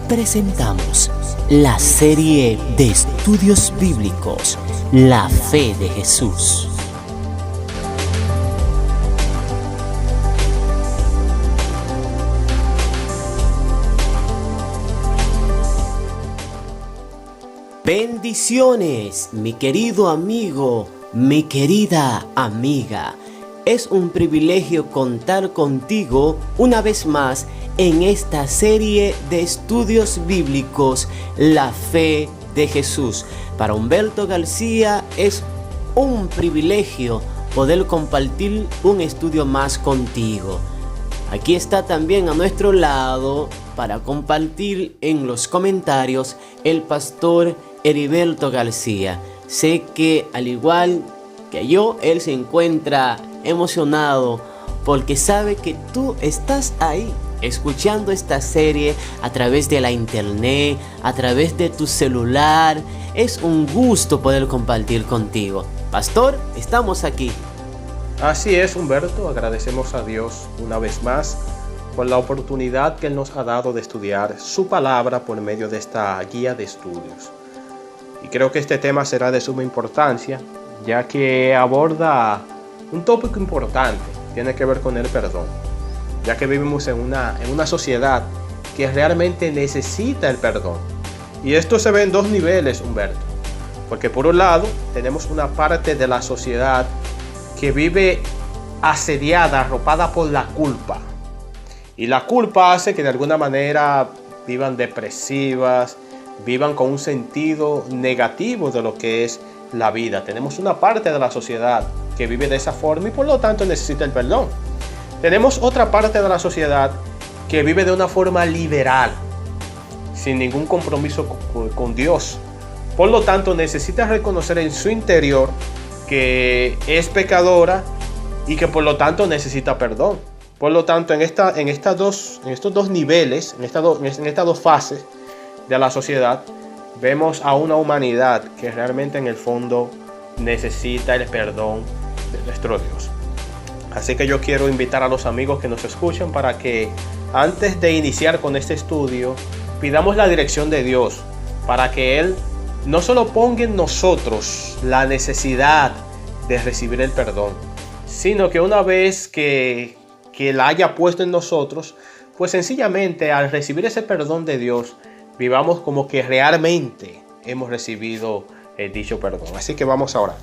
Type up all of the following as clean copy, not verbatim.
presentamos la serie de estudios bíblicos, La Fe de Jesús. Bendiciones, mi querido amigo, mi querida amiga. Es un privilegio contar contigo una vez más en esta serie de estudios bíblicos, La Fe de Jesús. Para Humberto García es un privilegio poder compartir un estudio más contigo. Aquí está también a nuestro lado para compartir en los comentarios el pastor Heriberto García. Sé que al igual que yo, él se encuentra emocionado porque sabe que tú estás ahí escuchando esta serie a través de la internet, a través de tu celular. Es un gusto poder compartir contigo. Pastor, estamos aquí. Así es, Humberto, agradecemos a Dios una vez más por la oportunidad que Él nos ha dado de estudiar su palabra por medio de esta guía de estudios. Y creo que este tema será de suma importancia, ya que aborda un tópico importante, tiene que ver con el perdón, ya que vivimos en una sociedad que realmente necesita el perdón. Y esto se ve en dos niveles, Humberto, porque por un lado tenemos una parte de la sociedad que vive asediada, arropada por la culpa. Y la culpa hace que de alguna manera vivan depresivas, vivan con un sentido negativo de lo que es la vida. Tenemos una parte de la sociedad que vive de esa forma y por lo tanto necesita el perdón. Tenemos otra parte de la sociedad que vive de una forma liberal, sin ningún compromiso con Dios. Por lo tanto necesita reconocer en su interior que es pecadora y que por lo tanto necesita perdón. Por lo tanto, en estos dos niveles, en estas dos fases de la sociedad, vemos a una humanidad que realmente en el fondo necesita el perdón de nuestro Dios. Así que yo quiero invitar a los amigos que nos escuchan para que antes de iniciar con este estudio, pidamos la dirección de Dios para que Él no solo ponga en nosotros la necesidad de recibir el perdón, sino que una vez que la haya puesto en nosotros, pues sencillamente al recibir ese perdón de Dios, vivamos como que realmente hemos recibido dicho perdón. Así que vamos a orar.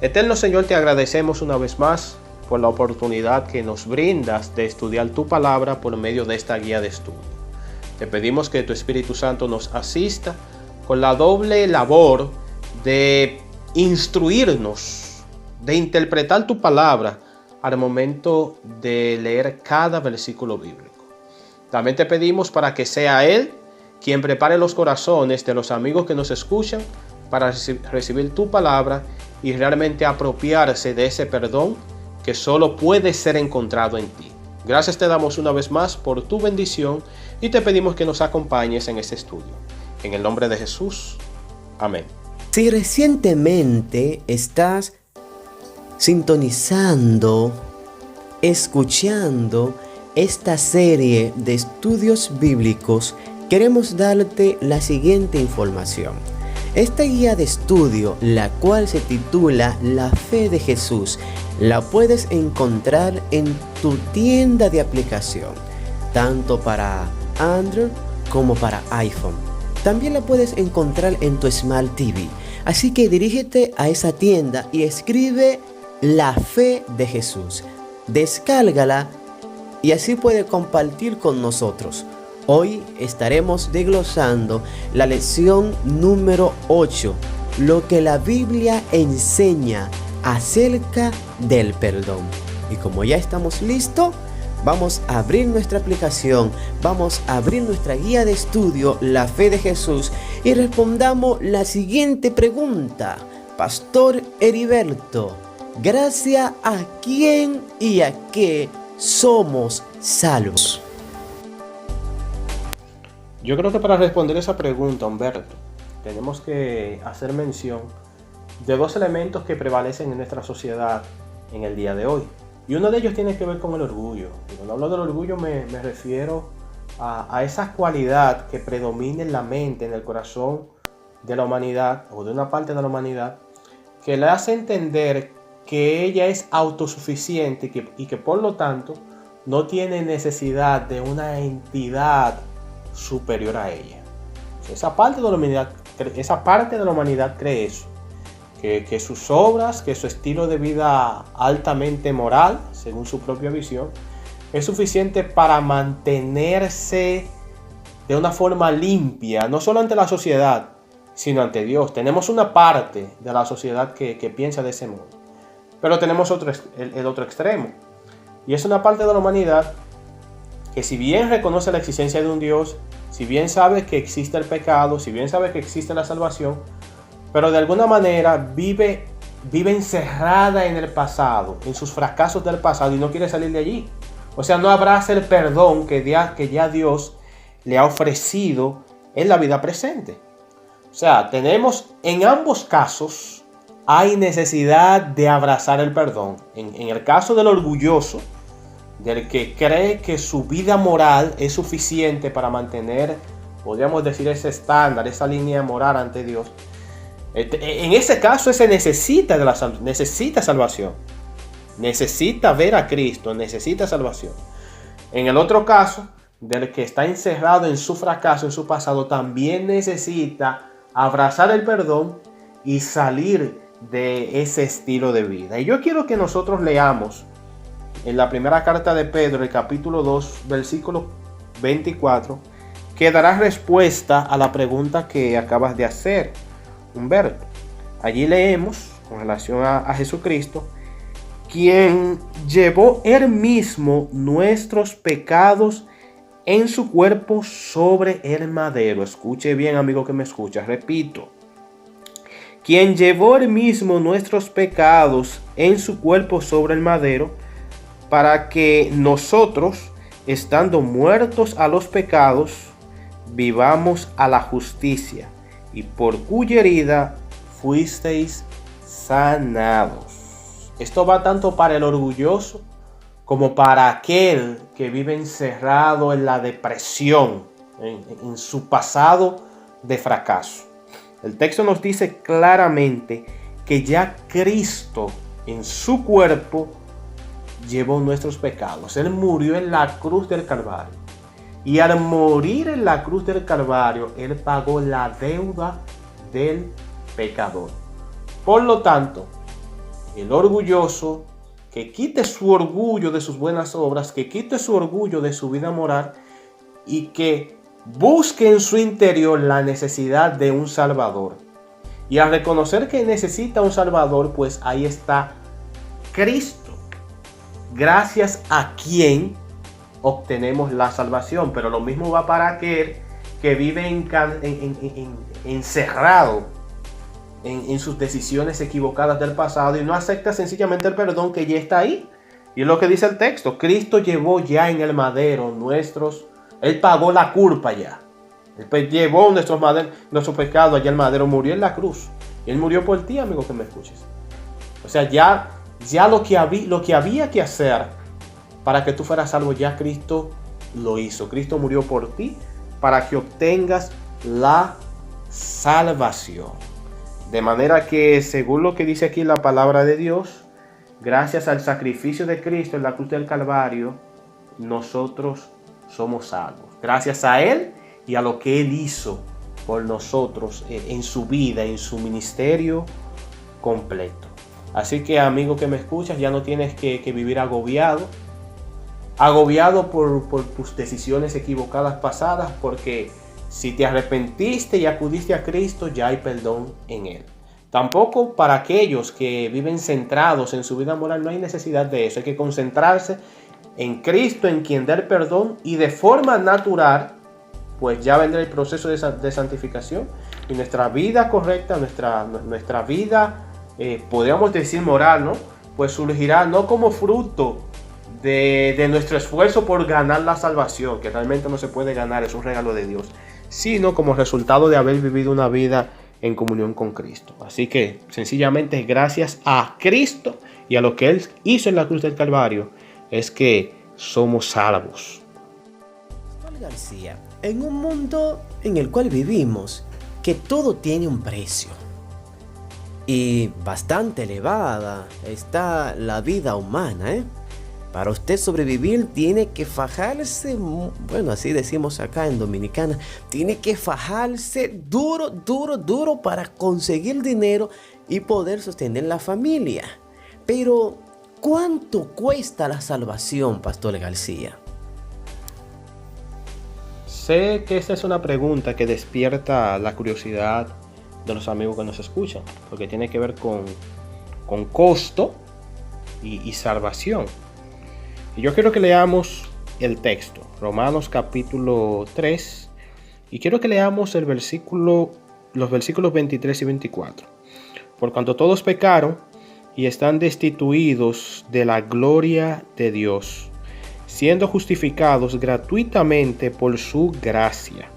Eterno Señor, te agradecemos una vez más por la oportunidad que nos brindas de estudiar tu palabra por medio de esta guía de estudio. Te pedimos que tu Espíritu Santo nos asista con la doble labor de instruirnos, de interpretar tu palabra al momento de leer cada versículo bíblico. También te pedimos para que sea Él quien prepare los corazones de los amigos que nos escuchan para recibir tu palabra y realmente apropiarse de ese perdón que solo puede ser encontrado en ti. Gracias te damos una vez más por tu bendición y te pedimos que nos acompañes en este estudio. En el nombre de Jesús. Amén. Si recientemente estás sintonizando, escuchando esta serie de estudios bíblicos, queremos darte la siguiente información. Esta guía de estudio, la cual se titula La Fe de Jesús, la puedes encontrar en tu tienda de aplicación, tanto para Android como para iPhone. También la puedes encontrar en tu Smart TV. Así que dirígete a esa tienda y escribe La Fe de Jesús. Descárgala y así puedes compartir con nosotros. Hoy estaremos desglosando la lección número 8, lo que la Biblia enseña acerca del perdón. Y como ya estamos listos, vamos a abrir nuestra aplicación, vamos a abrir nuestra guía de estudio, La Fe de Jesús, y respondamos la siguiente pregunta. Pastor Heriberto, ¿gracias a quién y a qué somos salvos? Yo creo que para responder esa pregunta, Humberto, tenemos que hacer mención de dos elementos que prevalecen en nuestra sociedad en el día de hoy. Y uno de ellos tiene que ver con el orgullo. Y cuando hablo del orgullo me refiero a esa cualidad que predomina en la mente, en el corazón de la humanidad o de una parte de la humanidad, que le hace entender que ella es autosuficiente y que por lo tanto no tiene necesidad de una entidad superior a ella. Esa parte de la humanidad cree eso, que sus obras, que su estilo de vida altamente moral, según su propia visión, es suficiente para mantenerse de una forma limpia, no solo ante la sociedad, sino ante Dios. Tenemos una parte de la sociedad que piensa de ese modo, pero tenemos el otro extremo, y es una parte de la humanidad que, si bien reconoce la existencia de un Dios, si bien sabe que existe el pecado, si bien sabe que existe la salvación, pero de alguna manera vive encerrada en el pasado, en sus fracasos del pasado, y no quiere salir de allí. O sea, no abraza el perdón que ya Dios le ha ofrecido en la vida presente. O sea, tenemos en ambos casos, hay necesidad de abrazar el perdón. En el caso del orgulloso, del que cree que su vida moral es suficiente para mantener, podríamos decir, ese estándar, esa línea moral ante Dios. En ese caso, ese necesita salvación. Necesita ver a Cristo, necesita salvación. En el otro caso, del que está encerrado en su fracaso, en su pasado, también necesita abrazar el perdón y salir de ese estilo de vida. Y yo quiero que nosotros leamos en la primera carta de Pedro, el capítulo 2, versículo 24, que dará respuesta a la pregunta que acabas de hacer, Humberto. Allí leemos, con relación a Jesucristo, quien llevó él mismo nuestros pecados en su cuerpo sobre el madero. Escuche bien, amigo que me escucha, repito. Quien llevó él mismo nuestros pecados en su cuerpo sobre el madero, para que nosotros, estando muertos a los pecados, vivamos a la justicia, y por cuya herida fuisteis sanados. Esto va tanto para el orgulloso como para aquel que vive encerrado en la depresión, en su pasado de fracaso. El texto nos dice claramente que ya Cristo en su cuerpo llevó nuestros pecados. Él murió en la cruz del Calvario. Y al morir en la cruz del Calvario, Él pagó la deuda del pecador. Por lo tanto, el orgulloso, que quite su orgullo de sus buenas obras, que quite su orgullo de su vida moral y que busque en su interior la necesidad de un Salvador. Y al reconocer que necesita un Salvador, pues ahí está Cristo, gracias a quien obtenemos la salvación. Pero lo mismo va para aquel que vive encerrado en sus decisiones equivocadas del pasado y no acepta sencillamente el perdón que ya está ahí. Y es lo que dice el texto: Cristo llevó ya en el madero Él pagó la culpa ya. Él llevó nuestros pecados allá al madero, murió en la cruz. Él murió por ti, amigo que me escuches. O sea, ya lo que había que hacer para que tú fueras salvo, ya Cristo lo hizo. Cristo murió por ti para que obtengas la salvación. De manera que, según lo que dice aquí la palabra de Dios, gracias al sacrificio de Cristo en la cruz del Calvario, nosotros somos salvos. Gracias a Él y a lo que Él hizo por nosotros en su vida, en su ministerio completo. Así que, amigo que me escuchas, ya no tienes que vivir agobiado por tus decisiones equivocadas pasadas, porque si te arrepentiste y acudiste a Cristo, ya hay perdón en Él. Tampoco para aquellos que viven centrados en su vida moral, no hay necesidad de eso. Hay que concentrarse en Cristo, en quien da el perdón, y de forma natural, pues ya vendrá el proceso de santificación, y nuestra vida correcta, nuestra vida, podríamos decir moral, ¿no? Pues surgirá no como fruto de nuestro esfuerzo por ganar la salvación, que realmente no se puede ganar, es un regalo de Dios, sino como resultado de haber vivido una vida en comunión con Cristo. Así que sencillamente gracias a Cristo y a lo que Él hizo en la cruz del Calvario es que somos salvos. Pastor García, en un mundo en el cual vivimos, que todo tiene un precio y bastante elevada está la vida humana, Para usted sobrevivir tiene que fajarse, bueno, así decimos acá en Dominicana, tiene que fajarse duro para conseguir dinero y poder sostener la familia. Pero, ¿cuánto cuesta la salvación, Pastor García? Sé que esta es una pregunta que despierta la curiosidad de los amigos que nos escuchan, porque tiene que ver con costo y salvación. Y yo quiero que leamos el texto, Romanos capítulo 3, y quiero que leamos los versículos 23 y 24. Por cuanto todos pecaron y están destituidos de la gloria de Dios, siendo justificados gratuitamente por su gracia,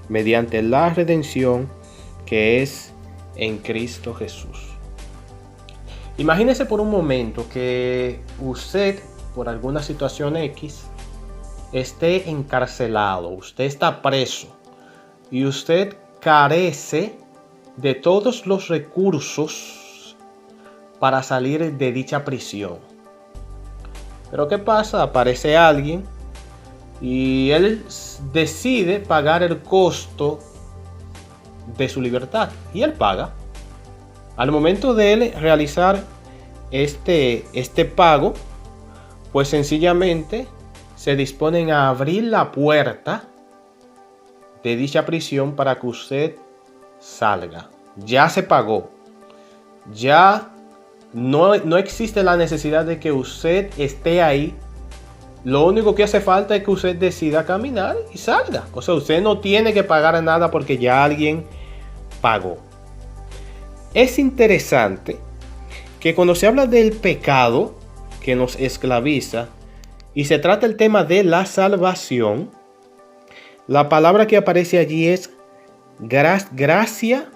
mediante la redención que es en Cristo Jesús. Imagínese por un momento que usted, por alguna situación X, esté encarcelado, usted está preso y usted carece de todos los recursos para salir de dicha prisión. Pero ¿qué pasa? Aparece alguien y él decide pagar el costo de su libertad y él paga. Al momento de él realizar este pago, pues sencillamente se disponen a abrir la puerta de dicha prisión para que usted salga. Ya se pagó. Ya no existe la necesidad de que usted esté ahí. Lo único que hace falta es que usted decida caminar y salga. O sea, usted no tiene que pagar nada porque ya alguien pagó. Es interesante que cuando se habla del pecado que nos esclaviza y se trata el tema de la salvación, la palabra que aparece allí es gracia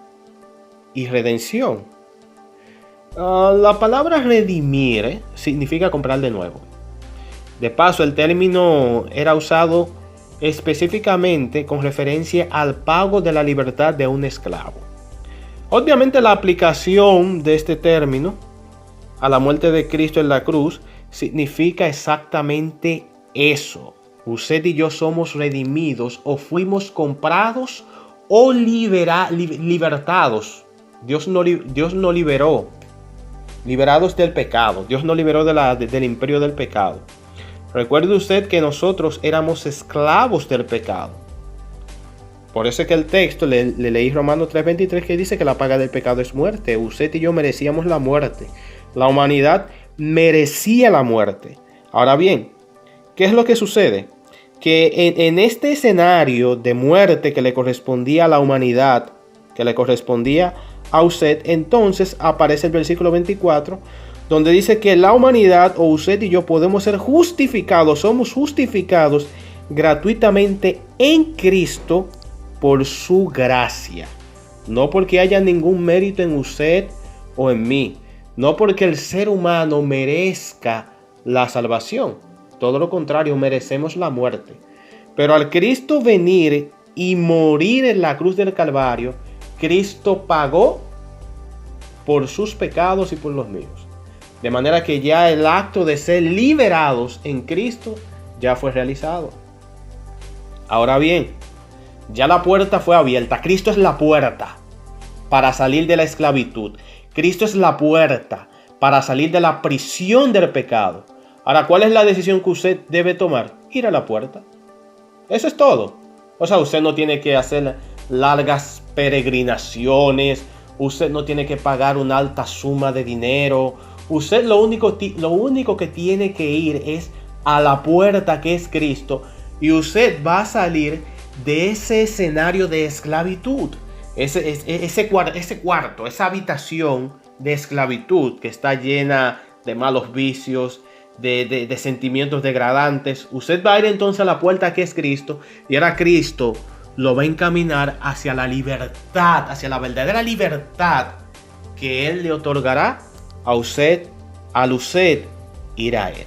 y redención. La palabra redimir significa comprar de nuevo. De paso, el término era usado específicamente con referencia al pago de la libertad de un esclavo. Obviamente la aplicación de este término a la muerte de Cristo en la cruz significa exactamente eso. Usted y yo somos redimidos o fuimos comprados o libertados. Dios nos liberó. Liberados del pecado. Dios nos liberó del imperio del pecado. Recuerde usted que nosotros éramos esclavos del pecado. Por eso es que el texto, le leí Romanos 3:23, que dice que la paga del pecado es muerte. Usted y yo merecíamos la muerte. La humanidad merecía la muerte. Ahora bien, ¿qué es lo que sucede? Que en este escenario de muerte que le correspondía a la humanidad, que le correspondía a usted, entonces aparece el versículo 24, donde dice que la humanidad, o usted y yo, podemos ser justificados, somos justificados gratuitamente en Cristo por su gracia. No porque haya ningún mérito en usted o en mí. No porque el ser humano merezca la salvación. Todo lo contrario, merecemos la muerte. Pero al Cristo venir y morir en la cruz del Calvario, Cristo pagó por sus pecados y por los míos. De manera que ya el acto de ser liberados en Cristo ya fue realizado. Ahora bien, ya la puerta fue abierta. Cristo es la puerta para salir de la esclavitud. Cristo es la puerta para salir de la prisión del pecado. Ahora, ¿cuál es la decisión que usted debe tomar? Ir a la puerta. Eso es todo. O sea, usted no tiene que hacer largas peregrinaciones. Usted no tiene que pagar una alta suma de dinero. Usted lo único que tiene que ir es a la puerta, que es Cristo. Y usted va a salir de ese escenario de esclavitud. Ese cuarto, esa habitación de esclavitud que está llena de malos vicios, de sentimientos degradantes. Usted va a ir entonces a la puerta, que es Cristo, y ahora Cristo lo va a encaminar hacia la libertad, hacia la verdadera libertad que Él le otorgará a usted, al usted ir a Él.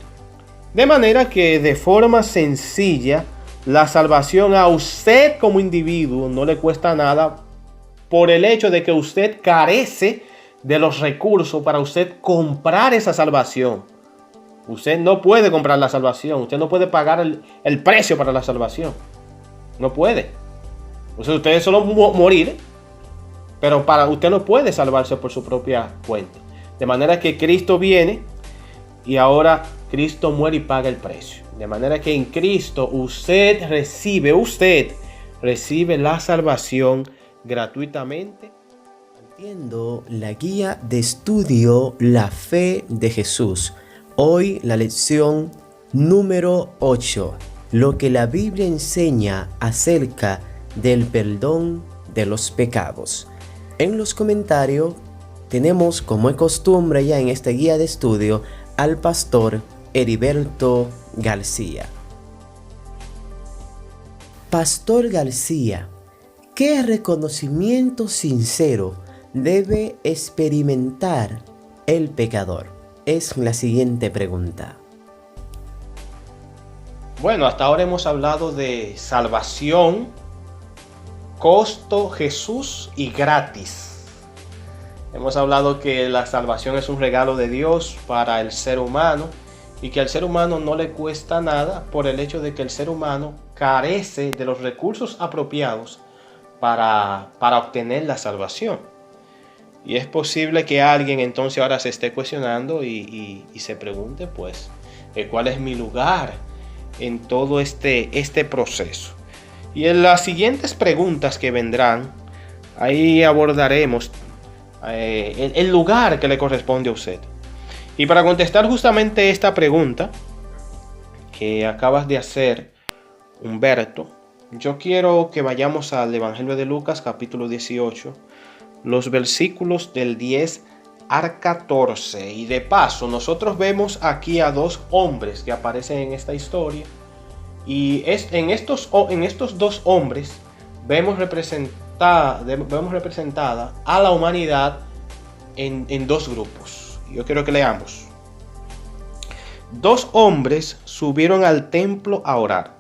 De manera que de forma sencilla la salvación a usted como individuo no le cuesta nada por el hecho de que usted carece de los recursos para usted comprar esa salvación. Usted no puede comprar la salvación. Usted no puede pagar el precio para la salvación. No puede. Usted solo morir, pero usted no puede salvarse por su propia cuenta. De manera que Cristo viene y ahora Cristo muere y paga el precio. De manera que en Cristo usted recibe la salvación gratuitamente. Entiendo la guía de estudio La Fe de Jesús. Hoy la lección número 8. Lo que la Biblia enseña acerca del perdón de los pecados. En los comentarios tenemos, como es costumbre ya en esta guía de estudio, al pastor Heriberto García. Pastor García, ¿qué reconocimiento sincero debe experimentar el pecador? Es la siguiente pregunta. Bueno, hasta ahora hemos hablado de salvación, costo, Jesús y gratis. Hemos hablado que la salvación es un regalo de Dios para el ser humano y que al ser humano no le cuesta nada por el hecho de que el ser humano carece de los recursos apropiados para obtener la salvación. Y es posible que alguien entonces ahora se esté cuestionando y se pregunte, pues, ¿cuál es mi lugar en todo este proceso? Y en las siguientes preguntas que vendrán, ahí abordaremos el lugar que le corresponde a usted. Y para contestar justamente esta pregunta que acabas de hacer, Humberto, yo quiero que vayamos al Evangelio de Lucas, capítulo 18, los versículos del 10 al 14. Y de paso, nosotros vemos aquí a dos hombres que aparecen en esta historia. Y en estos dos hombres vemos representada a la humanidad en dos grupos. Yo quiero que leamos. Dos hombres subieron al templo a orar.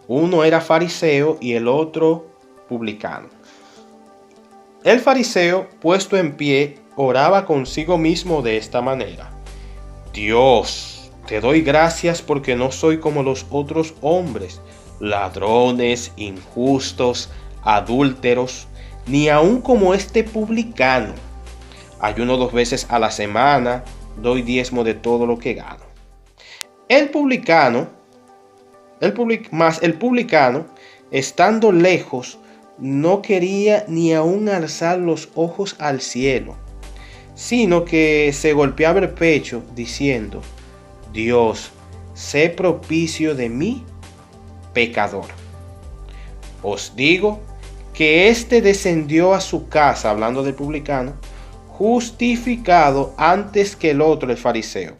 Uno era fariseo y el otro publicano. El fariseo, puesto en pie, oraba consigo mismo de esta manera: Dios, te doy gracias porque no soy como los otros hombres, ladrones, injustos, adúlteros, ni aun como este publicano. Ayuno 2 veces a la semana, doy diezmo de todo lo que gano. El publicano, estando lejos, no quería ni aun alzar los ojos al cielo, sino que se golpeaba el pecho diciendo: Dios, sé propicio de mí, pecador. Os digo que éste descendió a su casa, hablando del publicano, justificado antes que el otro, el fariseo.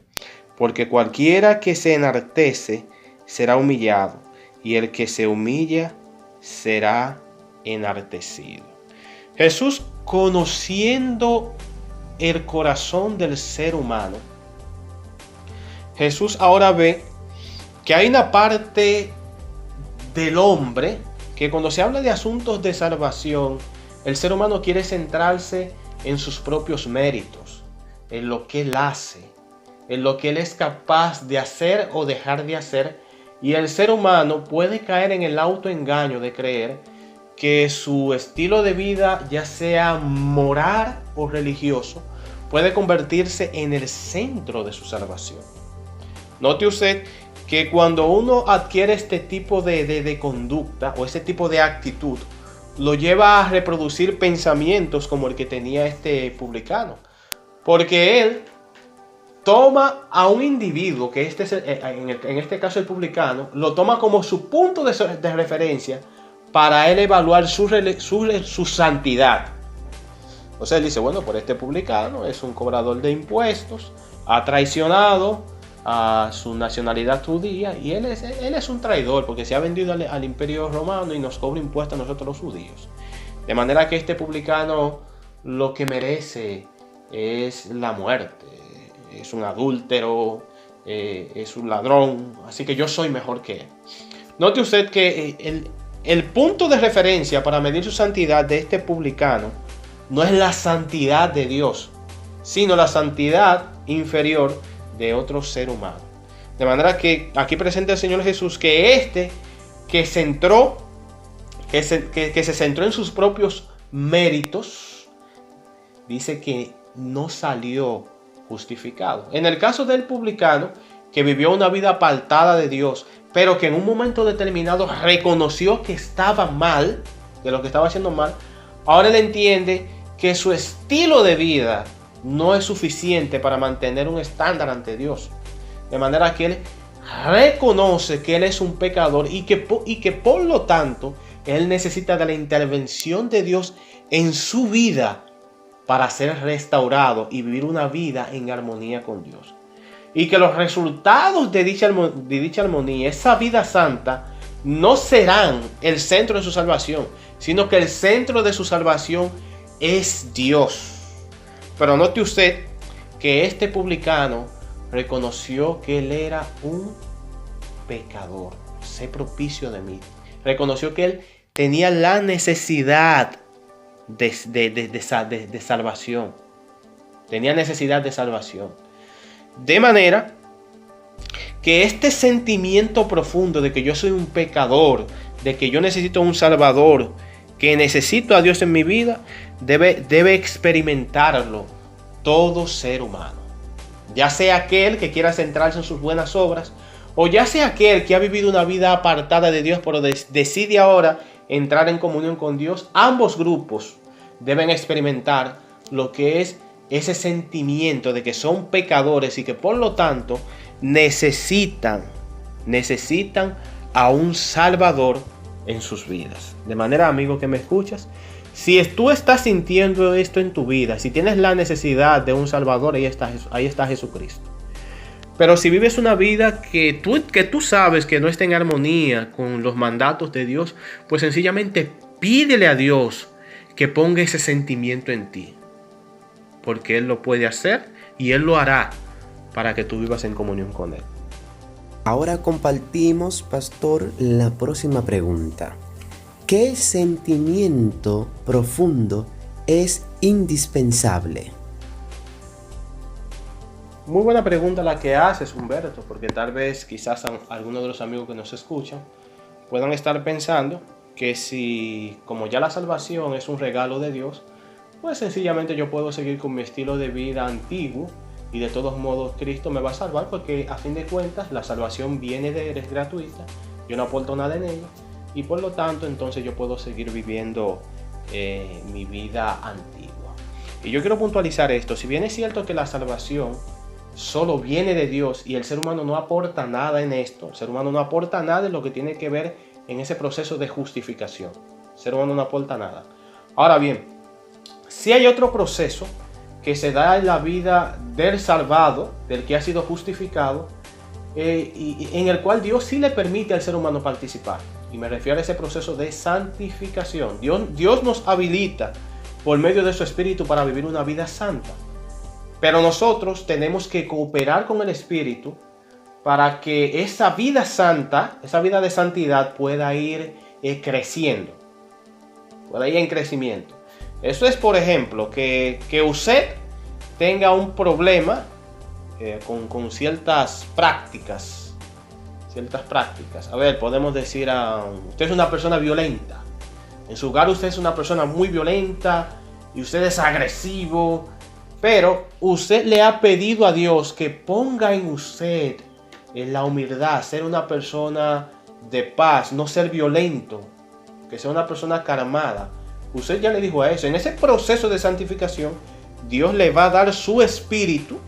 Porque cualquiera que se enaltece será humillado, y el que se humilla será enaltecido. Jesús, conociendo el corazón del ser humano, Jesús ahora ve que hay una parte del hombre que cuando se habla de asuntos de salvación, el ser humano quiere centrarse en sus propios méritos, en lo que él hace, en lo que él es capaz de hacer o dejar de hacer. Y el ser humano puede caer en el autoengaño de creer que su estilo de vida, ya sea moral o religioso, puede convertirse en el centro de su salvación. Note usted que cuando uno adquiere este tipo de conducta o este tipo de actitud, lo lleva a reproducir pensamientos como el que tenía este publicano. Porque él toma a un individuo, que en este caso el publicano, lo toma como su punto de referencia para él evaluar su santidad. O sea, él dice, bueno, por este publicano es un cobrador de impuestos, ha traicionado a su nacionalidad judía y él es un traidor porque se ha vendido al imperio romano y nos cobra impuestos a nosotros los judíos. De manera que este publicano lo que merece es la muerte. Es un adúltero, es un ladrón, así que yo soy mejor que él. Note usted que el punto de referencia para medir su santidad de este publicano no es la santidad de Dios, sino la santidad inferior de otro ser humano. De manera que aquí presenta el Señor Jesús que que se centró en sus propios méritos, dice que no salió justificado. En el caso del publicano, que vivió una vida apartada de Dios, pero que en un momento determinado reconoció que estaba mal, que lo que estaba haciendo mal, ahora él entiende que su estilo de vida no es suficiente para mantener un estándar ante Dios. De manera que él reconoce que él es un pecador y que por lo tanto él necesita de la intervención de Dios en su vida para ser restaurado y vivir una vida en armonía con Dios. Y que los resultados de dicha armonía, esa vida santa, no serán el centro de su salvación, sino que el centro de su salvación es Dios. Pero note usted que este publicano reconoció que él era un pecador. Sé propicio de mí. Reconoció que él tenía la necesidad de salvación. Tenía necesidad de salvación. De manera que este sentimiento profundo de que yo soy un pecador, de que yo necesito un salvador, que necesito a Dios en mi vida, debe experimentarlo todo ser humano. Ya sea aquel que quiera centrarse en sus buenas obras, o ya sea aquel que ha vivido una vida apartada de Dios, pero decide ahora entrar en comunión con Dios. Ambos grupos deben experimentar lo que es ese sentimiento de que son pecadores y que por lo tanto necesitan a un Salvador en sus vidas. De manera, amigo que me escuchas, si tú estás sintiendo esto en tu vida, si tienes la necesidad de un Salvador, ahí está Jesucristo. Pero si vives una vida que tú sabes que no está en armonía con los mandatos de Dios, pues sencillamente pídele a Dios que ponga ese sentimiento en ti. Porque Él lo puede hacer y Él lo hará para que tú vivas en comunión con Él. Ahora compartimos, pastor, la próxima pregunta. ¿Qué sentimiento profundo es indispensable? Muy buena pregunta la que haces, Humberto, porque tal vez quizás algunos de los amigos que nos escuchan puedan estar pensando que si, como ya la salvación es un regalo de Dios, pues sencillamente yo puedo seguir con mi estilo de vida antiguo y de todos modos Cristo me va a salvar, porque a fin de cuentas la salvación viene de Él, es gratuita, yo no aporto nada en ella y por lo tanto entonces yo puedo seguir viviendo mi vida antigua. Y yo quiero puntualizar esto: si bien es cierto que la salvación solo viene de Dios y el ser humano no aporta nada en esto, el ser humano no aporta nada en lo que tiene que ver en ese proceso de justificación, el ser humano no aporta nada. Ahora bien, si hay otro proceso que se da en la vida del salvado, del que ha sido justificado, y en el cual Dios sí le permite al ser humano participar. Y me refiero a ese proceso de santificación. Dios nos habilita por medio de su Espíritu para vivir una vida santa. Pero nosotros tenemos que cooperar con el Espíritu para que esa vida santa, esa vida de santidad pueda ir creciendo, pueda ir en crecimiento. Eso es, por ejemplo, que usted tenga un problema con ciertas prácticas. A ver, podemos decir, usted es una persona violenta. En su hogar usted es una persona muy violenta y usted es agresivo. Pero usted le ha pedido a Dios que ponga en usted la humildad, ser una persona de paz, no ser violento, que sea una persona calmada. Usted ya le dijo a eso. En ese proceso de santificación, Dios le va a dar su espíritu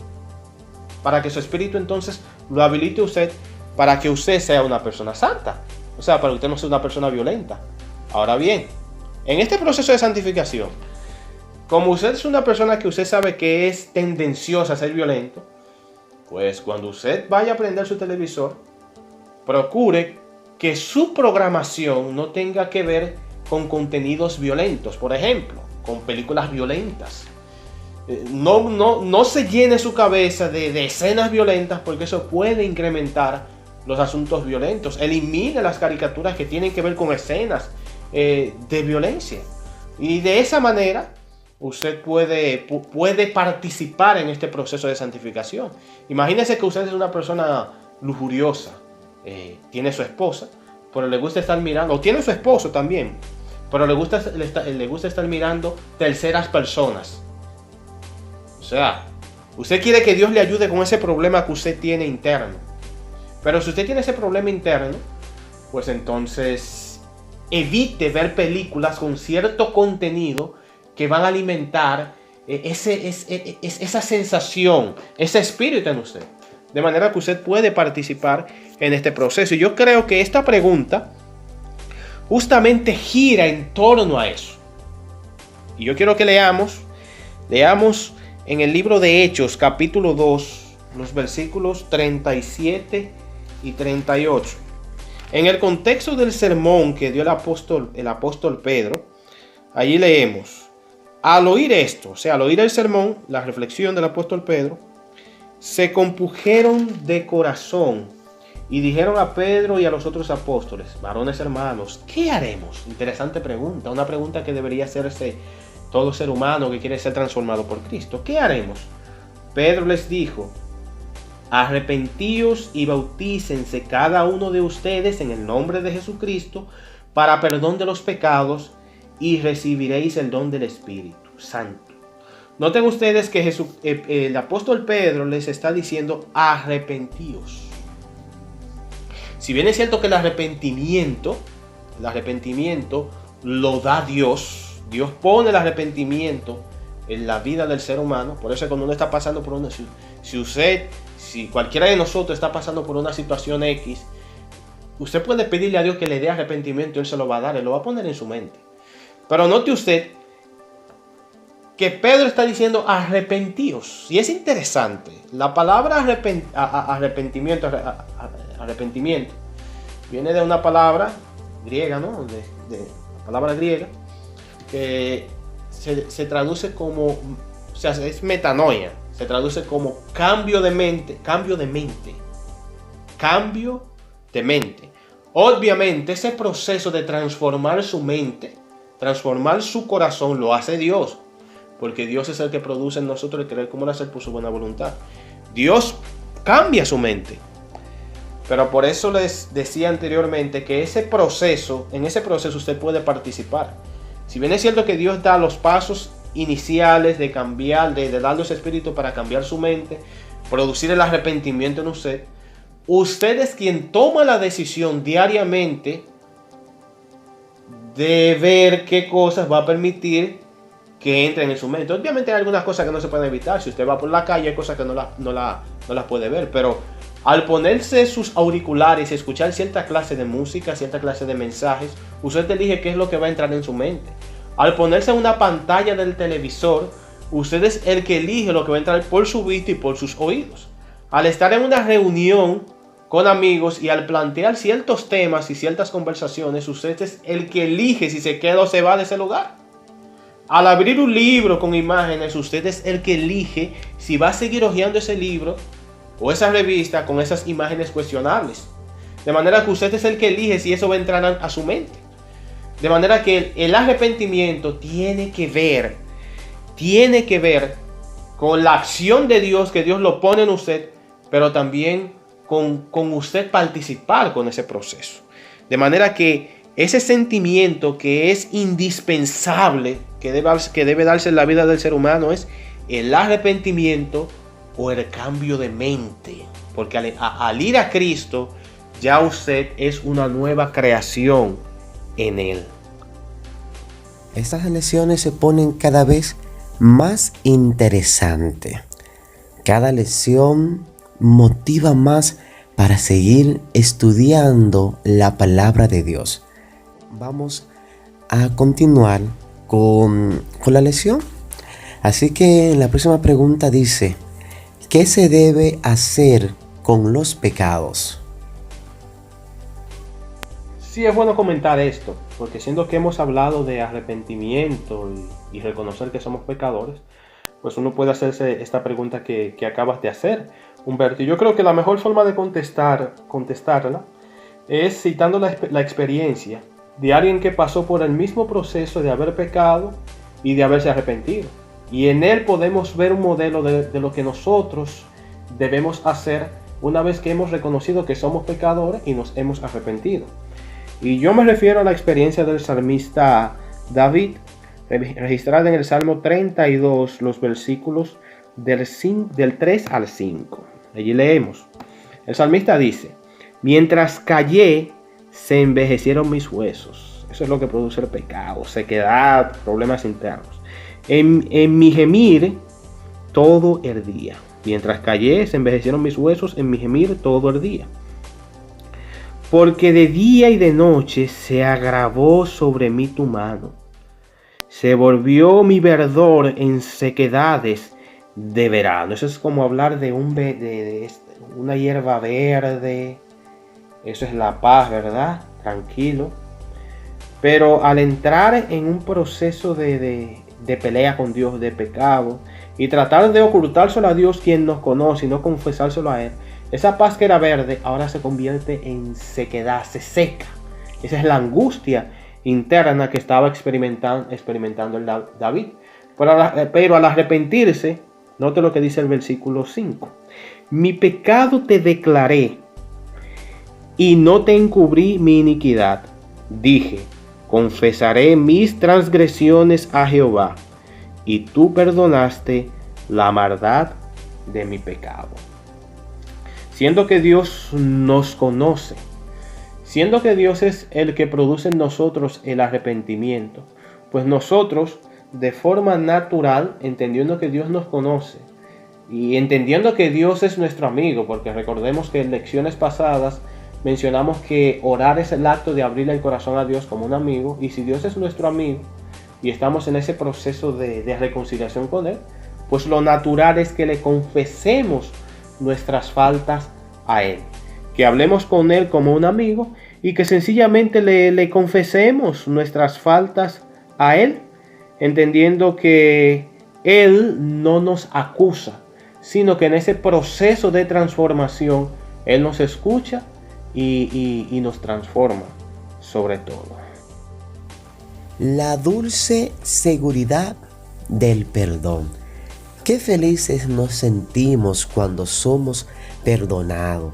para que su espíritu entonces lo habilite a usted para que usted sea una persona santa. O sea, para que usted no sea una persona violenta. Ahora bien, en este proceso de santificación, como usted es una persona que usted sabe que es tendenciosa a ser violento, pues cuando usted vaya a prender su televisor, procure que su programación no tenga que ver con contenidos violentos. Por ejemplo, con películas violentas. No se llene su cabeza de escenas violentas, porque eso puede incrementar los asuntos violentos, elimine las caricaturas que tienen que ver con escenas de violencia. Y de esa manera usted puede participar en este proceso de santificación. Imagínese que usted es una persona lujuriosa, tiene su esposa, pero le gusta estar mirando, o tiene su esposo también, pero le gusta estar mirando terceras personas. O sea, usted quiere que Dios le ayude con ese problema que usted tiene interno. Pero si usted tiene ese problema interno, pues entonces evite ver películas con cierto contenido que van a alimentar esa sensación, ese espíritu en usted. De manera que usted puede participar en este proceso. Y yo creo que esta pregunta justamente gira en torno a eso. Y yo quiero que leamos en el libro de Hechos, capítulo 2, los versículos 37 y 38. En el contexto del sermón que dio el apóstol Pedro, allí leemos: al oír esto, o sea, al oír el sermón, la reflexión del apóstol Pedro, se compungeron de corazón y dijeron a Pedro y a los otros apóstoles: varones hermanos, ¿qué haremos? Interesante pregunta, una pregunta que debería hacerse todo ser humano que quiere ser transformado por Cristo. ¿Qué haremos? Pedro les dijo: arrepentíos y bautícense cada uno de ustedes en el nombre de Jesucristo para perdón de los pecados y recibiréis el don del Espíritu Santo. Noten ustedes que el apóstol Pedro les está diciendo: arrepentíos. Si bien es cierto que el arrepentimiento lo da Dios. Dios pone el arrepentimiento en la vida del ser humano. Por eso cuando uno está pasando por una... Si cualquiera de nosotros está pasando por una situación X, usted puede pedirle a Dios que le dé arrepentimiento y Él se lo va a dar, Él lo va a poner en su mente. Pero note usted que Pedro está diciendo arrepentíos. Y es interesante. La palabra arrepentimiento viene de una palabra griega, ¿no? De palabra griega que se traduce como, o sea, es metanoia. Se traduce como cambio de mente. Obviamente ese proceso de transformar su mente, transformar su corazón, lo hace Dios. Porque Dios es el que produce en nosotros el querer como el hacer por su buena voluntad. Dios cambia su mente. Pero por eso les decía anteriormente que en ese proceso usted puede participar. Si bien es cierto que Dios da los pasos iniciales de cambiar, de darle ese espíritu para cambiar su mente, producir el arrepentimiento en usted es quien toma la decisión diariamente de ver qué cosas va a permitir que entren en su mente. Obviamente hay algunas cosas que no se pueden evitar. Si usted va por la calle hay cosas que no las puede ver, pero al ponerse sus auriculares y escuchar cierta clase de música, cierta clase de mensajes, usted elige qué es lo que va a entrar en su mente. Al ponerse en una pantalla del televisor, usted es el que elige lo que va a entrar por su vista y por sus oídos. Al estar en una reunión con amigos y al plantear ciertos temas y ciertas conversaciones, usted es el que elige si se queda o se va de ese lugar. Al abrir un libro con imágenes, usted es el que elige si va a seguir hojeando ese libro o esa revista con esas imágenes cuestionables. De manera que usted es el que elige si eso va a entrar a su mente. De manera que el arrepentimiento tiene que ver con la acción de Dios, que Dios lo pone en usted, pero también con usted participar con ese proceso. De manera que ese sentimiento que es indispensable, que debe darse en la vida del ser humano, es el arrepentimiento o el cambio de mente. Porque al ir a Cristo, ya usted es una nueva creación en Él. Estas lecciones se ponen cada vez más interesantes. Cada lección motiva más para seguir estudiando la palabra de Dios. Vamos a continuar con la lección. Así que la próxima pregunta dice: ¿qué se debe hacer con los pecados? Sí, es bueno comentar esto, porque siendo que hemos hablado de arrepentimiento y reconocer que somos pecadores, pues uno puede hacerse esta pregunta que acabas de hacer. Humberto, yo creo que la mejor forma de contestarla es citando la experiencia de alguien que pasó por el mismo proceso de haber pecado y de haberse arrepentido. Y en él podemos ver un modelo de lo que nosotros debemos hacer una vez que hemos reconocido que somos pecadores y nos hemos arrepentido. Y yo me refiero a la experiencia del salmista David, registrada en el Salmo 32, los versículos del 3 al 5. Allí leemos. El salmista dice: mientras callé, se envejecieron mis huesos. Eso es lo que produce el pecado, sequedad, problemas internos. En mi gemir todo el día. Mientras callé, se envejecieron mis huesos, en mi gemir todo el día. Porque de día y de noche se agravó sobre mí tu mano. Se volvió mi verdor en sequedades de verano. Eso es como hablar de una hierba verde. Eso es la paz, ¿verdad? Tranquilo. Pero al entrar en un proceso de pelea con Dios, de pecado, y tratar de ocultárselo a Dios, quien nos conoce, y no confesárselo a Él, esa paz que era verde ahora se convierte en sequedad, se seca. Esa es la angustia interna que estaba experimentando el David. Pero al arrepentirse, note lo que dice el versículo 5. Mi pecado te declaré y no te encubrí mi iniquidad. Dije, confesaré mis transgresiones a Jehová, y tú perdonaste la maldad de mi pecado. Siendo que Dios nos conoce, siendo que Dios es el que produce en nosotros el arrepentimiento, pues nosotros, de forma natural, entendiendo que Dios nos conoce y entendiendo que Dios es nuestro amigo, porque recordemos que en lecciones pasadas mencionamos que orar es el acto de abrirle el corazón a Dios como un amigo, y si Dios es nuestro amigo y estamos en ese proceso de reconciliación con Él, pues lo natural es que le confesemos nuestras faltas a Él, que hablemos con Él como un amigo y que sencillamente le confesemos nuestras faltas a Él, entendiendo que Él no nos acusa, sino que en ese proceso de transformación Él nos escucha y nos transforma sobre todo. La dulce seguridad del perdón. Qué felices nos sentimos cuando somos perdonados,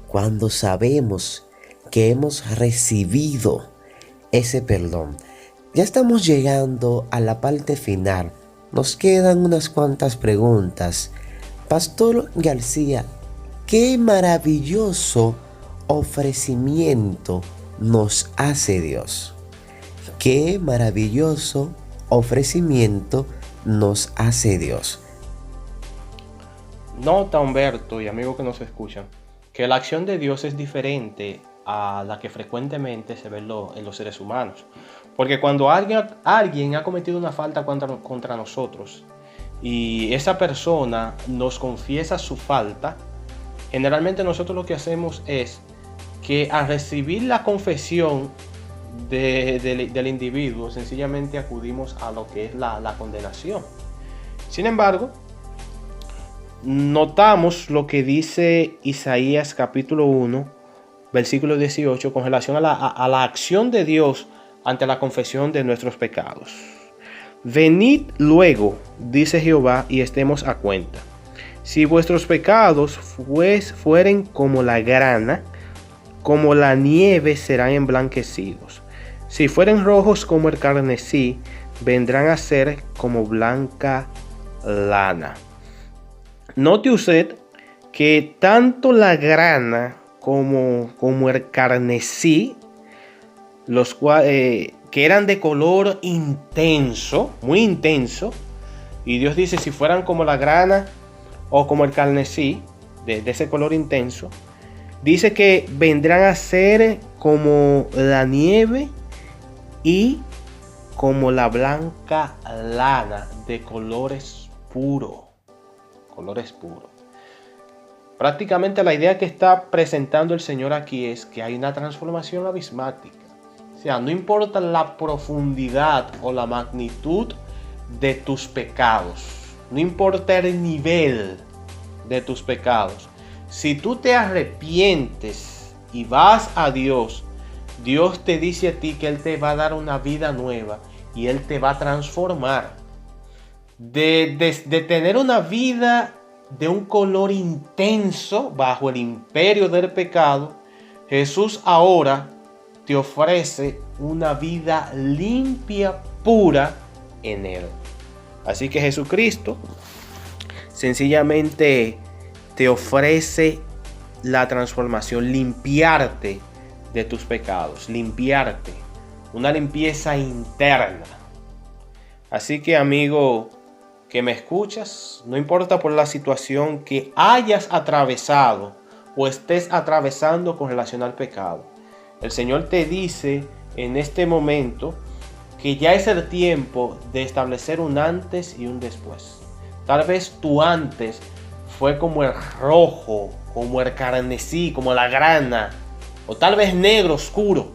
cuando sabemos que hemos recibido ese perdón. Ya estamos llegando a la parte final. Nos quedan unas cuantas preguntas. Pastor García, qué maravilloso ofrecimiento nos hace Dios. Qué maravilloso ofrecimiento nos hace Dios. Nota, Humberto y amigos que nos escuchan, que la acción de Dios es diferente a la que frecuentemente se ve en los seres humanos. Porque cuando alguien ha cometido una falta contra nosotros y esa persona nos confiesa su falta, generalmente nosotros lo que hacemos es que al recibir la confesión del individuo, sencillamente acudimos a lo que es la condenación. Sin embargo, notamos lo que dice Isaías capítulo 1, versículo 18, con relación a la acción de Dios ante la confesión de nuestros pecados. Venid luego, dice Jehová, y estemos a cuenta. Si vuestros pecados fueren como la grana, como la nieve serán emblanquecidos. Si fueren rojos como el carmesí, vendrán a ser como blanca lana. Note usted que tanto la grana como el carmesí, que eran de color intenso, muy intenso, y Dios dice si fueran como la grana o como el carmesí, de ese color intenso, dice que vendrán a ser como la nieve y como la blanca lana, de colores puros. Prácticamente la idea que está presentando el Señor aquí es que hay una transformación abismática. O sea, no importa la profundidad o la magnitud de tus pecados, no importa el nivel de tus pecados, Si tú te arrepientes y vas a Dios, Dios te dice a ti que Él te va a dar una vida nueva y Él te va a transformar. De tener una vida de un color intenso bajo el imperio del pecado, Jesús ahora te ofrece una vida limpia, pura en Él. Así que Jesucristo sencillamente te ofrece la transformación, limpiarte de tus pecados, limpiarte, una limpieza interna. Así que, amigo que me escuchas, no importa por la situación que hayas atravesado o estés atravesando con relación al pecado, el Señor te dice en este momento que ya es el tiempo de establecer un antes y un después. Tal vez tu antes fue como el rojo, como el carmesí, como la grana, o tal vez negro oscuro.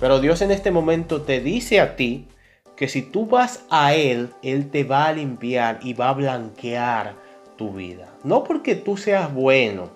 Pero Dios en este momento te dice a ti que si tú vas a Él, Él te va a limpiar y va a blanquear tu vida. No porque tú seas bueno,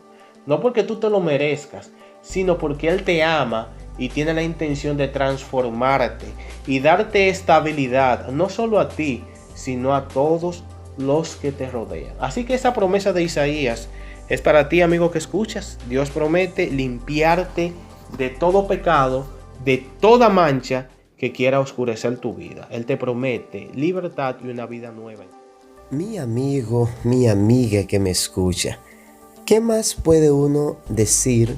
no porque tú te lo merezcas, sino porque Él te ama y tiene la intención de transformarte y darte estabilidad, no solo a ti, sino a todos los que te rodean. Así que esa promesa de Isaías es para ti, amigo que escuchas. Dios promete limpiarte de todo pecado, de toda mancha que quiera oscurecer tu vida. Él te promete libertad y una vida nueva. Mi amigo, mi amiga que me escucha, ¿qué más puede uno decir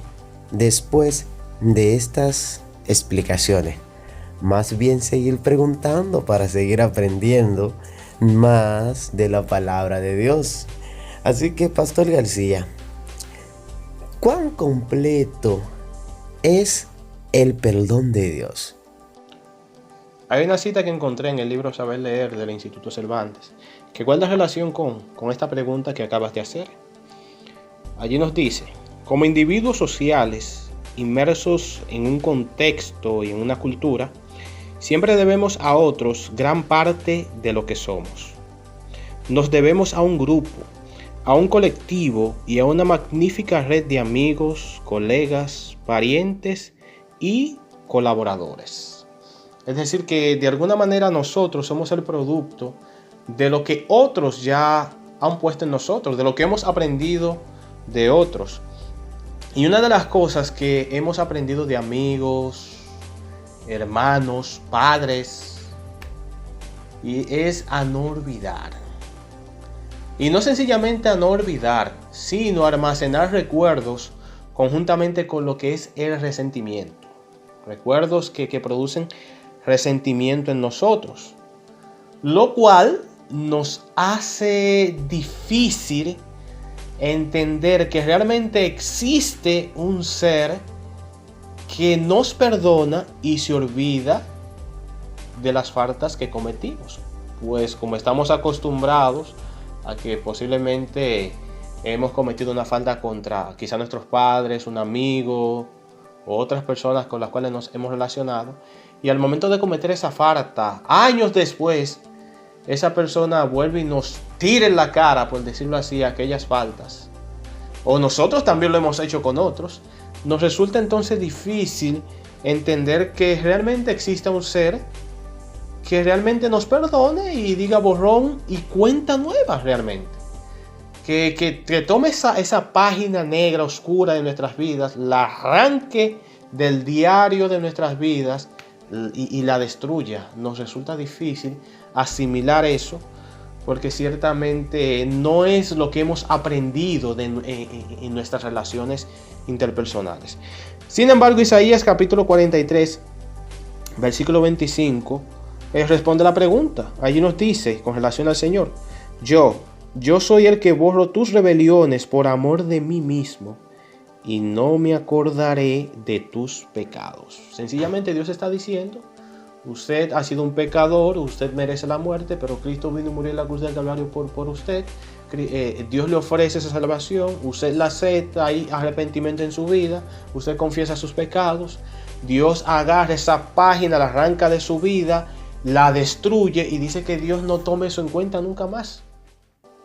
después de estas explicaciones? Más bien seguir preguntando para seguir aprendiendo más de la palabra de Dios. Así que, Pastor García, ¿cuán completo es el perdón de Dios? Hay una cita que encontré en el libro Saber Leer del Instituto Cervantes que guarda relación con esta pregunta que acabas de hacer. Allí nos dice: como individuos sociales inmersos en un contexto y en una cultura, siempre debemos a otros gran parte de lo que somos. Nos debemos a un grupo, a un colectivo y a una magnífica red de amigos, colegas, parientes y colaboradores. Es decir, que de alguna manera nosotros somos el producto de lo que otros ya han puesto en nosotros, de lo que hemos aprendido de otros. Y una de las cosas que hemos aprendido de amigos, hermanos, padres, y es a no olvidar. Y no sencillamente a no olvidar, sino a almacenar recuerdos conjuntamente con lo que es el resentimiento. Recuerdos que producen resentimiento en nosotros, lo cual nos hace difícil entender que realmente existe un ser que nos perdona y se olvida de las faltas que cometimos. Pues como estamos acostumbrados a que posiblemente hemos cometido una falta contra quizá nuestros padres, un amigo o otras personas con las cuales nos hemos relacionado, y al momento de cometer esa falta, años después, esa persona vuelve y nos tira en la cara, por decirlo así, aquellas faltas, o nosotros también lo hemos hecho con otros, nos resulta entonces difícil entender que realmente existe un ser que realmente nos perdone y diga borrón y cuenta nueva realmente. Que tome esa página negra, oscura de nuestras vidas, la arranque del diario de nuestras vidas y la destruya. Nos resulta difícil asimilar eso, porque ciertamente no es lo que hemos aprendido en nuestras relaciones interpersonales. Sin embargo, Isaías capítulo 43, versículo 25, responde la pregunta. Allí nos dice con relación al Señor: Yo soy el que borro tus rebeliones por amor de mí mismo, y no me acordaré de tus pecados. Sencillamente Dios está diciendo: usted ha sido un pecador, usted merece la muerte, pero Cristo vino y murió en la cruz del Calvario por usted. Dios le ofrece esa salvación, usted la acepta, hay arrepentimiento en su vida, usted confiesa sus pecados, Dios agarra esa página, la arranca de su vida, la destruye y dice que Dios no tome eso en cuenta nunca más.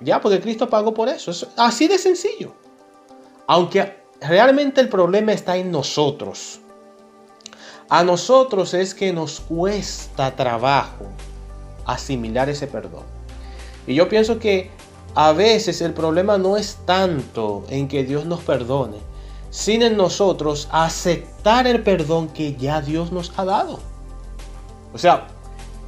Ya, porque Cristo pagó por eso. Es así de sencillo. Aunque realmente el problema está en nosotros. A nosotros es que nos cuesta trabajo asimilar ese perdón. Y yo pienso que a veces el problema no es tanto en que Dios nos perdone, sino en nosotros aceptar el perdón que ya Dios nos ha dado. O sea,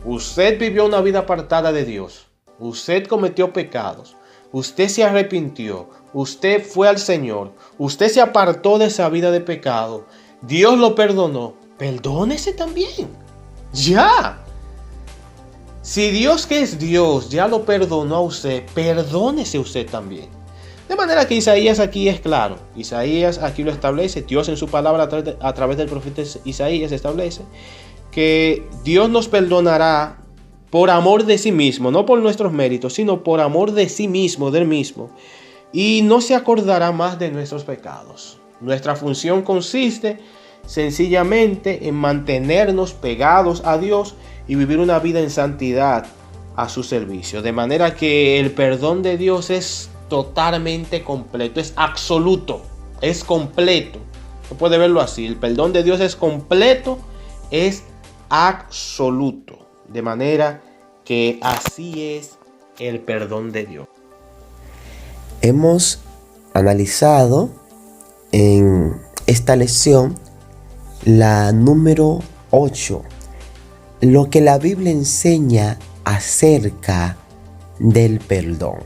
usted vivió una vida apartada de Dios, usted cometió pecados, usted se arrepintió, usted fue al Señor, usted se apartó de esa vida de pecado, Dios lo perdonó, perdónese también, ya. Si Dios, que es Dios, ya lo perdonó a usted, perdónese usted también. De manera que Isaías aquí es claro. Isaías aquí lo establece. Dios en su palabra a través del profeta Isaías establece que Dios nos perdonará por amor de sí mismo, no por nuestros méritos, sino por amor de sí mismo, del mismo. Y no se acordará más de nuestros pecados. Nuestra función consiste sencillamente en mantenernos pegados a Dios y vivir una vida en santidad a su servicio. De manera que el perdón de Dios es totalmente completo, es absoluto, es completo. Se puede verlo así, el perdón de Dios es completo, es absoluto. De manera que así es el perdón de Dios. Hemos analizado en esta lección la número 8, lo que la Biblia enseña acerca del perdón.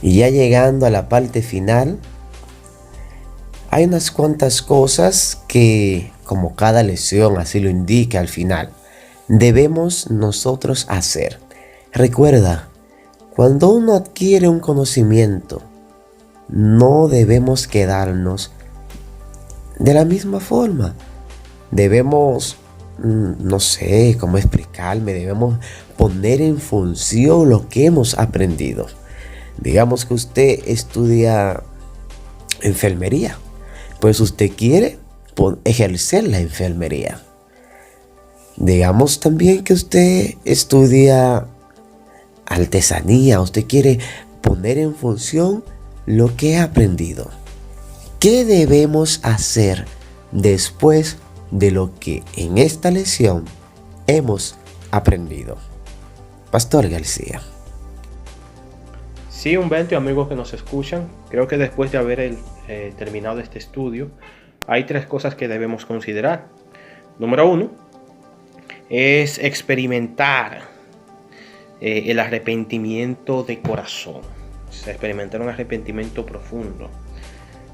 Y ya llegando a la parte final, hay unas cuantas cosas que, como cada lección así lo indica al final, debemos nosotros hacer. Recuerda, cuando uno adquiere un conocimiento, no debemos quedarnos de la misma forma. Debemos, no sé cómo explicarme, debemos poner en función lo que hemos aprendido. Digamos que usted estudia enfermería, pues usted quiere ejercer la enfermería. Digamos también que usted estudia artesanía, usted quiere poner en función lo que ha aprendido. ¿Qué debemos hacer después de lo que en esta lección hemos aprendido? Pastor García. Sí, Humberto y amigos que nos escuchan, creo que después de haber terminado este estudio, hay 3 cosas que debemos considerar. Número 1 es experimentar el arrepentimiento de corazón. O sea, experimentar un arrepentimiento profundo.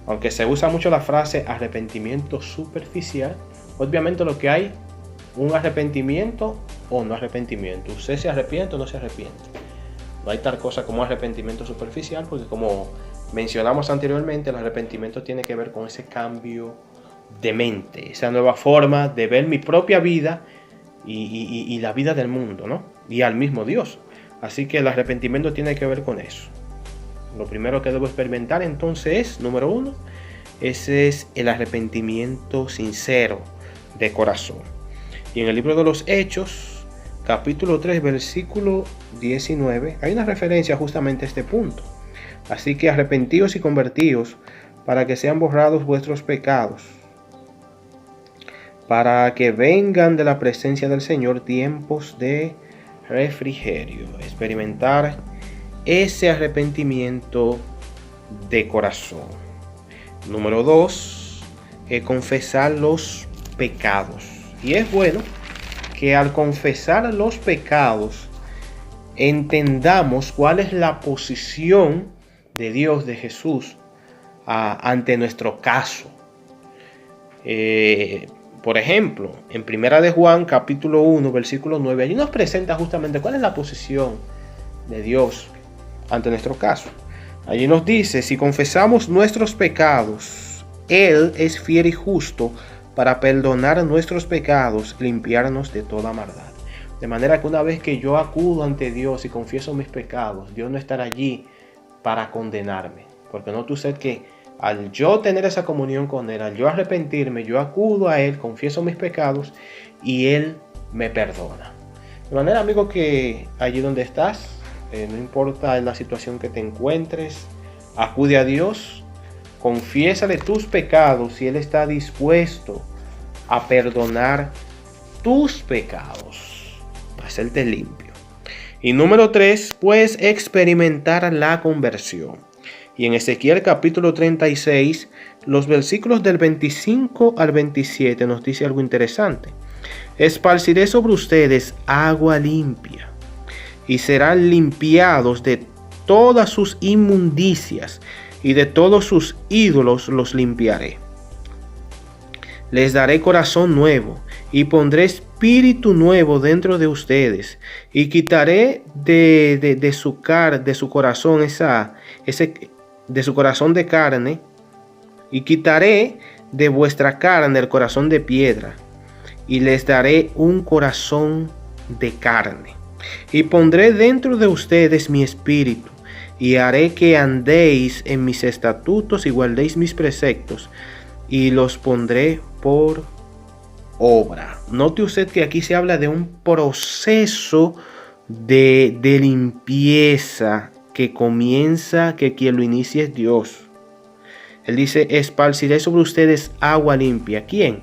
Aunque se usa mucho la frase arrepentimiento superficial, obviamente lo que hay, un arrepentimiento o no arrepentimiento. Usted se arrepiente o no se arrepiente. No hay tal cosa como arrepentimiento superficial, porque como mencionamos anteriormente, el arrepentimiento tiene que ver con ese cambio de mente, esa nueva forma de ver mi propia vida y la vida del mundo, ¿no? Y al mismo Dios. Así que el arrepentimiento tiene que ver con eso. Lo primero que debo experimentar entonces es, número 1, ese es el arrepentimiento sincero de corazón. Y en el libro de los Hechos, capítulo 3, versículo 19, hay una referencia justamente a este punto. Así que arrepentíos y convertíos para que sean borrados vuestros pecados, para que vengan de la presencia del Señor tiempos de refrigerio. Experimentar ese arrepentimiento de corazón. Número 2, confesar los pecados. Y es bueno que al confesar los pecados entendamos cuál es la posición de Dios, de Jesús, ante nuestro caso. Por ejemplo, en Primera de Juan, capítulo 1, versículo 9, allí nos presenta justamente cuál es la posición de Dios ante nuestro caso. Allí nos dice, si confesamos nuestros pecados, Él es fiel y justo para perdonar nuestros pecados, limpiarnos de toda maldad. De manera que una vez que yo acudo ante Dios y confieso mis pecados, Dios no estará allí para condenarme. Porque note usted que al yo tener esa comunión con Él, al yo arrepentirme, yo acudo a Él, confieso mis pecados y Él me perdona. De manera, amigo, que allí donde estás, no importa la situación que te encuentres, acude a Dios Confiésale tus pecados y Él está dispuesto a perdonar tus pecados, a hacerte limpio. Y número 3, puedes experimentar la conversión. Y en Ezequiel capítulo 36, los versículos del 25 al 27 nos dice algo interesante. Esparciré sobre ustedes agua limpia, y serán limpiados de todas sus inmundicias, y de todos sus ídolos los limpiaré. Les daré corazón nuevo, y pondré espíritu nuevo dentro de ustedes, y quitaré de su corazón de su corazón de carne, y quitaré de vuestra carne el corazón de piedra, y les daré un corazón de carne. Y pondré dentro de ustedes mi espíritu, y haré que andéis en mis estatutos y guardéis mis preceptos, y los pondré por obra. Note usted que aquí se habla de un proceso de limpieza que comienza, que quien lo inicia es Dios. Él dice, esparciré sobre ustedes agua limpia. ¿Quién?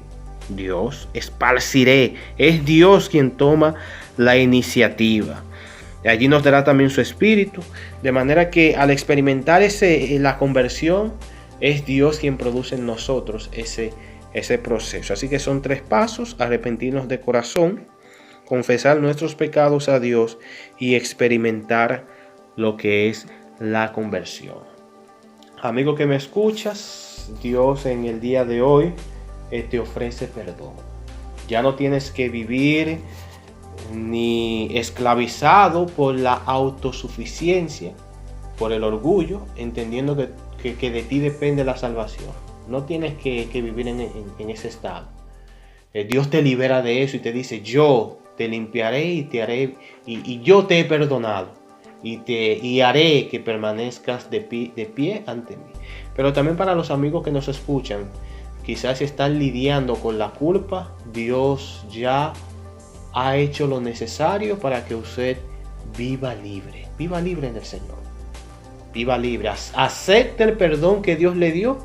Dios. Esparciré. Es Dios quien toma la iniciativa. Y allí nos dará también su espíritu. De manera que al experimentar la conversión, es Dios quien produce en nosotros ese proceso. Así que son 3 pasos: arrepentirnos de corazón, confesar nuestros pecados a Dios y experimentar lo que es la conversión. Amigo que me escuchas, Dios en el día de hoy te ofrece perdón. Ya no tienes que vivir ni esclavizado por la autosuficiencia, por el orgullo, entendiendo que de ti depende la salvación. No tienes que vivir en ese estado. Dios te libera de eso y te dice, yo te limpiaré y te haré, y yo te he perdonado, y haré que permanezcas de pie ante mí. Pero también para los amigos que nos escuchan, quizás están lidiando con la culpa, Dios ya ha hecho lo necesario para que usted viva libre en el Señor. Viva libre, acepte el perdón que Dios le dio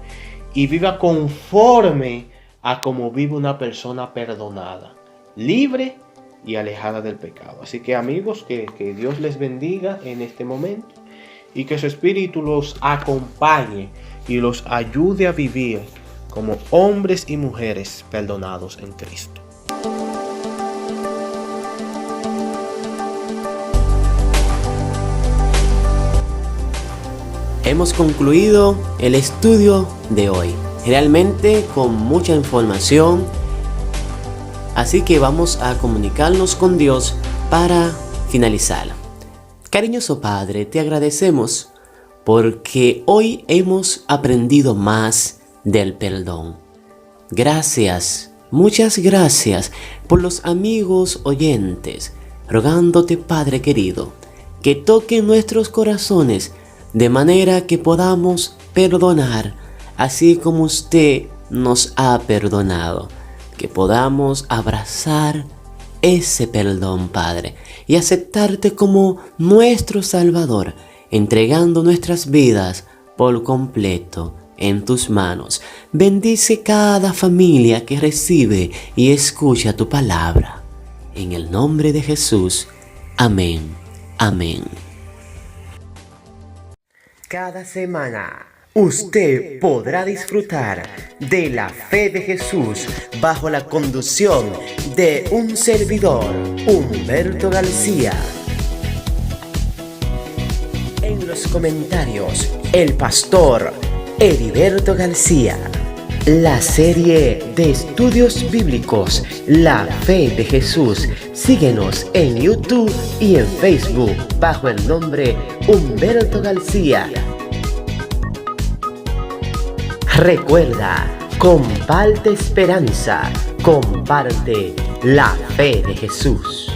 y viva conforme a como vive una persona perdonada, libre y alejada del pecado. Así que amigos, que Dios les bendiga en este momento y que su espíritu los acompañe y los ayude a vivir como hombres y mujeres perdonados en Cristo. Hemos concluido el estudio de hoy, realmente con mucha información, así que vamos a comunicarnos con Dios para finalizar. Cariñoso Padre, te agradecemos porque hoy hemos aprendido más del perdón. Gracias, muchas gracias por los amigos oyentes, rogándote, Padre querido, que toque nuestros corazones de manera que podamos perdonar, así como usted nos ha perdonado, que podamos abrazar ese perdón, Padre, y aceptarte como nuestro Salvador, entregando nuestras vidas por completo en tus manos. Bendice cada familia que recibe y escucha tu palabra. En el nombre de Jesús. Amén. Amén. Cada semana usted podrá disfrutar de la fe de Jesús bajo la conducción de un servidor, Humberto García. En los comentarios, el pastor Heriberto García. La serie de estudios bíblicos La Fe de Jesús. Síguenos en YouTube y en Facebook bajo el nombre Humberto García. Recuerda, comparte esperanza, comparte la fe de Jesús.